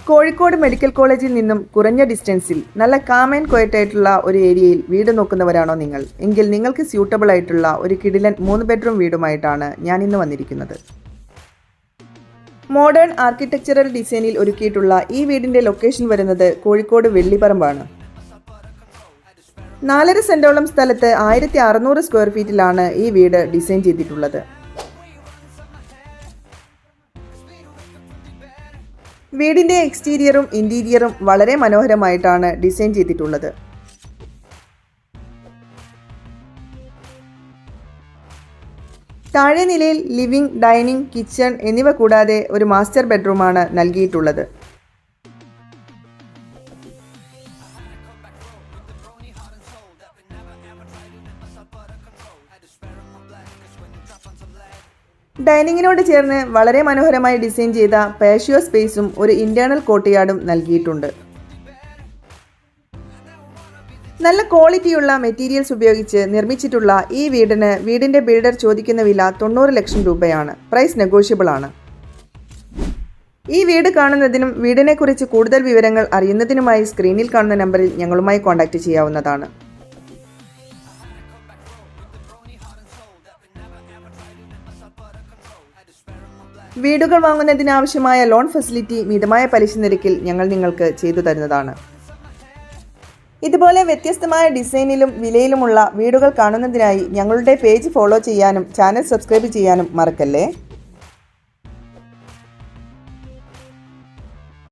Kozhikode medical കോളേജിൽ നിന്നും കുറഞ്ഞ ഡിസ്റ്റൻസിൽ നല്ല കാം ആൻഡ് ക്വയറ്റ് ആയിട്ടുള്ള ഒരു ഏരിയയിൽ വീട് നോക്കുന്നവരാണോ നിങ്ങൾ എങ്കിൽ നിങ്ങൾക്ക് സ്യൂട്ടബിൾ ആയിട്ടുള്ള ഒരു കിടിലൻ 3 ബെഡ്റൂം വീടുമായിട്ടാണ് ഞാൻ ഇന്ന് വന്നിരിക്കുന്നത്. മോഡേൺ ആർക്കിടെക്ചറൽ ഡിസൈനിൽ ഒരുക്കിയിട്ടുള്ള ഈ വീടിന്റെ ലൊക്കേഷൻ വരുന്നത് കോഴിക്കോട് വെള്ളിപ്പറമ്പാണ്. 4.5 സെന്റോളം സ്ഥലത്ത് 1600 സ്ക്വയർ ഫീറ്റിലാണ് ഈ വീട് ഡിസൈൻ ചെയ്തിട്ടുള്ളത്. വീടിന്റെ എക്സ്റ്റീരിയറും ഇന്റീരിയറും വളരെ മനോഹരമായിട്ടാണ് ഡിസൈൻ ചെയ്തിട്ടുള്ളത്. താഴെ നിലയിൽ ലിവിംഗ്, ഡൈനിങ്, കിച്ചൺ എന്നിവ കൂടാതെ ഒരു മാസ്റ്റർ ബെഡ്റൂമാണ് നൽകിയിട്ടുള്ളത്. ഡൈനിങ്ങിനോട് ചേർന്ന് വളരെ മനോഹരമായി ഡിസൈൻ ചെയ്ത പാഷ്യോ സ്പേസും ഒരു ഇന്റേണൽ കോർട്ട്യാർഡും നൽകിയിട്ടുണ്ട്. നല്ല ക്വാളിറ്റിയുള്ള മെറ്റീരിയൽസ് ഉപയോഗിച്ച് നിർമ്മിച്ചിട്ടുള്ള ഈ വീടിന്റെ ബിൽഡർ ചോദിക്കുന്ന വില 90 ലക്ഷം രൂപയാണ്. പ്രൈസ് നെഗോഷ്യബിൾ ആണ്. ഈ വീട് കാണുന്നതിനും വീടിനെക്കുറിച്ച് കൂടുതൽ വിവരങ്ങൾ അറിയുന്നതിനുമായി സ്ക്രീനിൽ കാണുന്ന നമ്പറിൽ ഞങ്ങളുമായി കോൺടാക്റ്റ് ചെയ്യാവുന്നതാണ്. വീടുകൾ വാങ്ങുന്നതിനാവശ്യമായ ലോൺ ഫെസിലിറ്റി മിതമായ പലിശ നിരക്കിൽ ഞങ്ങൾ നിങ്ങൾക്ക് ചെയ്തു തരുന്നതാണ്. ഇതുപോലെ വ്യത്യസ്തമായ ഡിസൈനിലും വിലയിലുമുള്ള വീടുകൾ കാണുന്നതിനായി ഞങ്ങളുടെ പേജ് ഫോളോ ചെയ്യാനും ചാനൽ സബ്സ്ക്രൈബ് ചെയ്യാനും മറക്കല്ലേ.